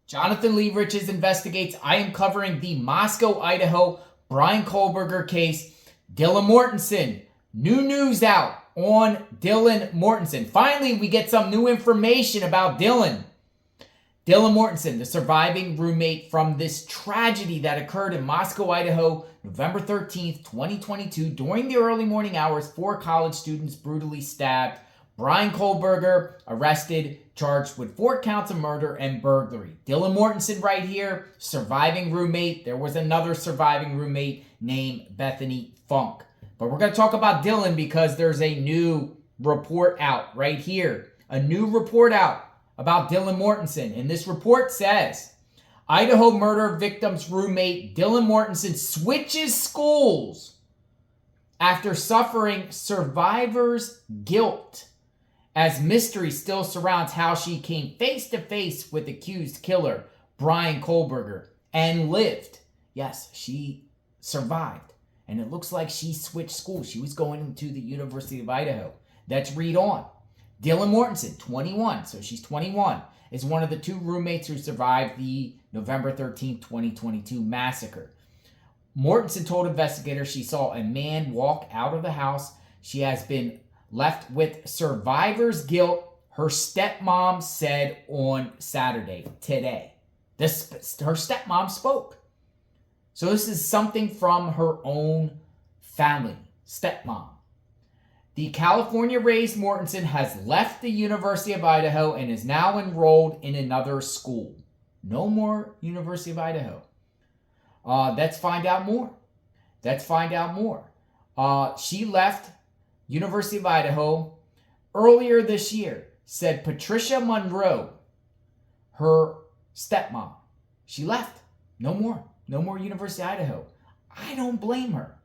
Jonathan Lee Riches investigates. I am covering the Moscow, Idaho Bryan Kohberger case. Dylan Mortensen. New news out on Dylan Mortensen. Finally, we get some new information about Dylan. Dylan Mortensen, the surviving roommate from this tragedy that occurred in Moscow, Idaho, November 13th, 2022. During the early morning hours, 4 college students brutally stabbed. Bryan Kohberger arrested, charged with 4 counts of murder and burglary. Dylan Mortensen right here, surviving roommate. There was another surviving roommate named Bethany Funk. But we're going to talk about Dylan because there's a new report out right here. A new report out about Dylan Mortensen. And this report says, Idaho murder victim's roommate Dylan Mortensen switches schools after suffering survivor's guilt, as mystery still surrounds how she came face to face with accused killer Bryan Kohberger and lived. Yes, she survived. And it looks like she switched schools. She was going to the University of Idaho. Let's read on. Dylan Mortensen, 21, so she's 21, is one of the 2 roommates who survived the November 13, 2022 massacre. Mortensen told investigators she saw a man walk out of the house. She has been left with survivor's guilt, her stepmom said on Saturday, today. Her stepmom spoke. So this is something from her own family, stepmom. The California-raised Mortensen has left the University of Idaho and is now enrolled in another school. No more University of Idaho. Let's find out more. She left University of Idaho earlier this year, said Patricia Monroe, her stepmom. She left. No more University of Idaho. I don't blame her.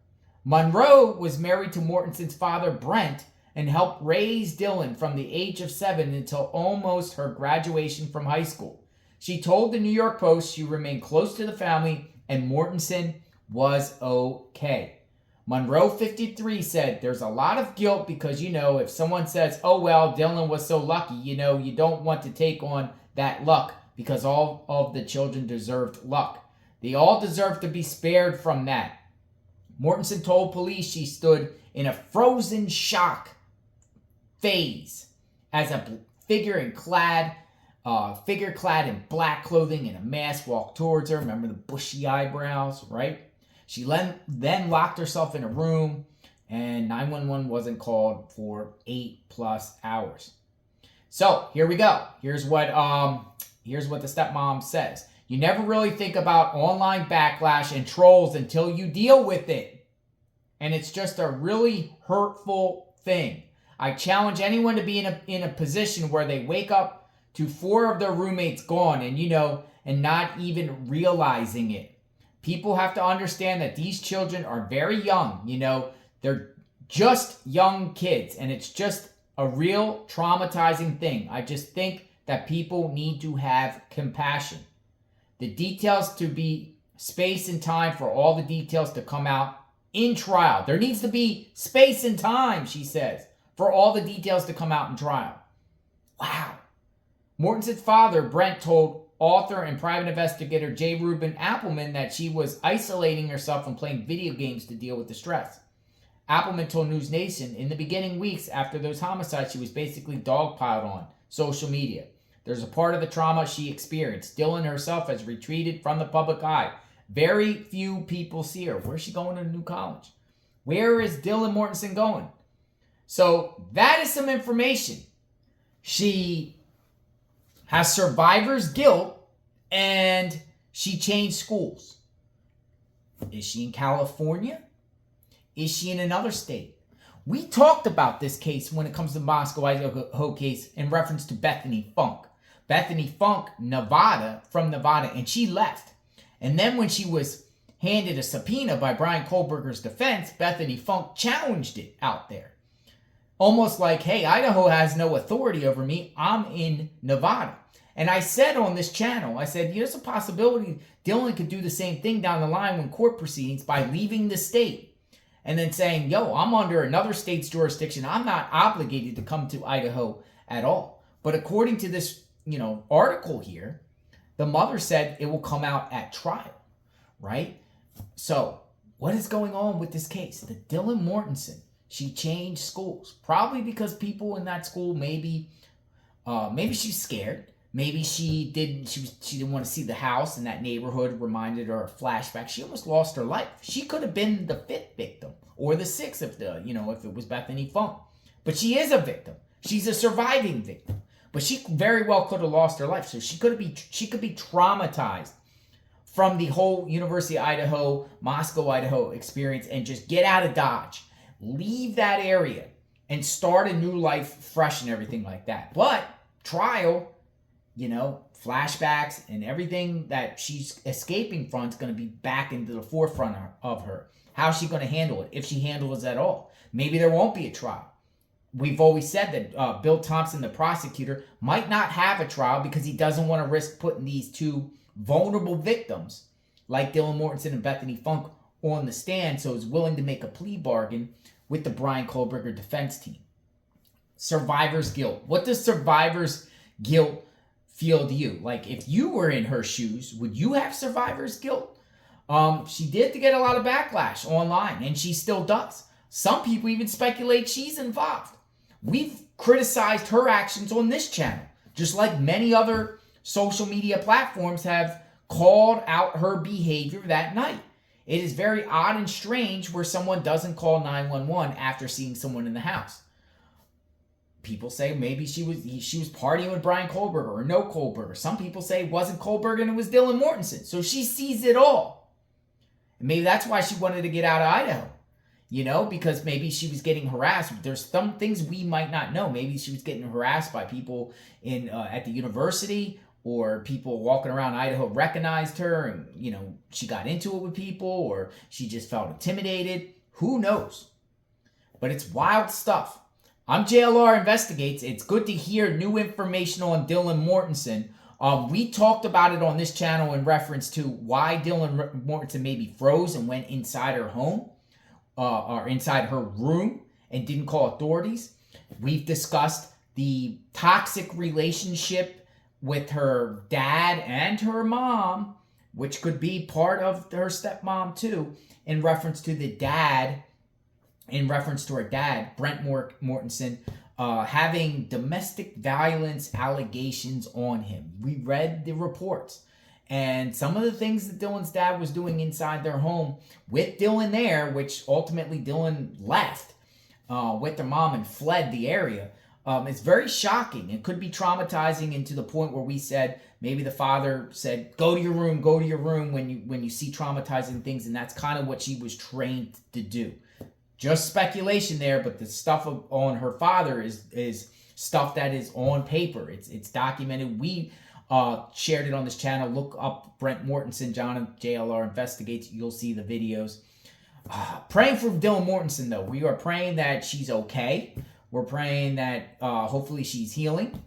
Monroe was married to Mortensen's father, Brent, and helped raise Dylan from the age of 7 until almost her graduation from high school. She told the New York Post she remained close to the family and Mortensen was okay. Monroe, 53, said, there's a lot of guilt because, if someone says, oh, well, Dylan was so lucky, you don't want to take on that luck because all of the children deserved luck. They all deserve to be spared from that. Mortensen told police she stood in a frozen shock phase as a figure clad in black clothing and a mask walked towards her. Remember the bushy eyebrows, right? She then locked herself in a room, and 911 wasn't called for 8+ hours. So here we go. Here's what the stepmom says. You never really think about online backlash and trolls until you deal with it. And it's just a really hurtful thing. I challenge anyone to be in a position where they wake up to 4 of their roommates gone and not even realizing it. People have to understand that these children are very young. They're just young kids, and it's just a real traumatizing thing. I just think that people need to have compassion. The details to be space and time for all the details to come out in trial. There needs to be space and time, she says, for all the details to come out in trial. Wow. Mortensen's father, Brent, told author and private investigator J. Reuben Appleman that she was isolating herself and playing video games to deal with the stress. Appleman told News Nation, in the beginning weeks after those homicides, she was basically dogpiled on social media. There's a part of the trauma she experienced. Dylan herself has retreated from the public eye. Very few people see her. Where's she going to a new college? Where is Dylan Mortensen going? So that is some information. She has survivor's guilt and she changed schools. Is she in California? Is she in another state? We talked about this case when it comes to Moscow Idaho case in reference to Bethany Funk. Bethany Funk, from Nevada, and she left. And then when she was handed a subpoena by Bryan Kohberger's defense, Bethany Funk challenged it out there. Almost like, hey, Idaho has no authority over me. I'm in Nevada. And I said on this channel, there's a possibility Dylan could do the same thing down the line when court proceedings by leaving the state and then saying, I'm under another state's jurisdiction. I'm not obligated to come to Idaho at all. But according to this, article here, The mother said it will come out at trial, right? So what is going on with this case? The Dylan Mortensen, she changed schools, probably because people in that school maybe she's scared. Maybe she didn't want to see the house in that neighborhood, reminded her of flashbacks. She almost lost her life. She could have been the 5th victim or the 6th if if it was Bethany Funk. But she is a victim. She's a surviving victim. But she very well could have lost her life. So she could be traumatized from the whole University of Idaho, Moscow, Idaho experience and just get out of Dodge. Leave that area and start a new life fresh and everything like that. But trial, flashbacks and everything that she's escaping from is going to be back into the forefront of her. How's she going to handle it, if she handles it at all? Maybe there won't be a trial. We've always said that Bill Thompson, the prosecutor, might not have a trial because he doesn't want to risk putting these two vulnerable victims like Dylan Mortensen and Bethany Funk on the stand, so he's willing to make a plea bargain with the Bryan Kohberger defense team. Survivor's guilt. What does survivor's guilt feel to you? Like, if you were in her shoes, would you have survivor's guilt? She did get a lot of backlash online, and she still does. Some people even speculate she's involved. We've criticized her actions on this channel, just like many other social media platforms have called out her behavior that night. It is very odd and strange where someone doesn't call 911 after seeing someone in the house. People say maybe she was partying with Bryan Kohberger or no Kohberger. Some people say it wasn't Kohberger and it was Dylan Mortensen. So she sees it all. And maybe that's why she wanted to get out of Idaho. Because maybe she was getting harassed. There's some things we might not know. Maybe she was getting harassed by people at the university, or people walking around Idaho recognized her and, she got into it with people, or she just felt intimidated. Who knows? But it's wild stuff. I'm JLR Investigates. It's good to hear new information on Dylan Mortensen. We talked about it on this channel in reference to why Dylan Mortensen maybe froze and went inside her home. Or inside her room and didn't call authorities. We've discussed the toxic relationship with her dad and her mom, which could be part of her stepmom too, in reference to her dad, Brent Mortensen, having domestic violence allegations on him. We read the reports. And some of the things that Dylan's dad was doing inside their home with Dylan there, which ultimately Dylan left with their mom and fled the area, is very shocking. It could be traumatizing, and to the point where we said maybe the father said, go to your room when you see traumatizing things, and that's kind of what she was trained to do. Just speculation there, but the stuff on her father is stuff that is on paper. It's documented. We shared it on this channel. Look up Brent Mortensen, John and JLR Investigates. You'll see the videos. Praying for Dylan Mortensen, though. We are praying that she's okay. We're praying that hopefully she's healing.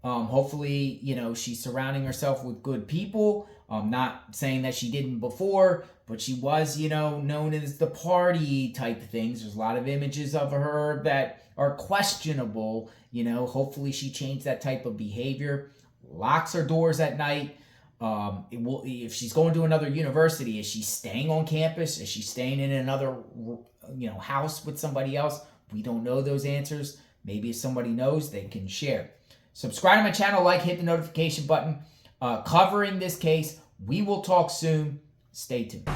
Hopefully, she's surrounding herself with good people. Not saying that she didn't before, but she was, known as the party type of things. There's a lot of images of her that are questionable. Hopefully she changed that type of behavior. Locks her doors at night. If she's going to another university, is she staying on campus? Is she staying in another, house with somebody else? We don't know those answers. Maybe if somebody knows, they can share. Subscribe to my channel, hit the notification button. Covering this case. We will talk soon. Stay tuned.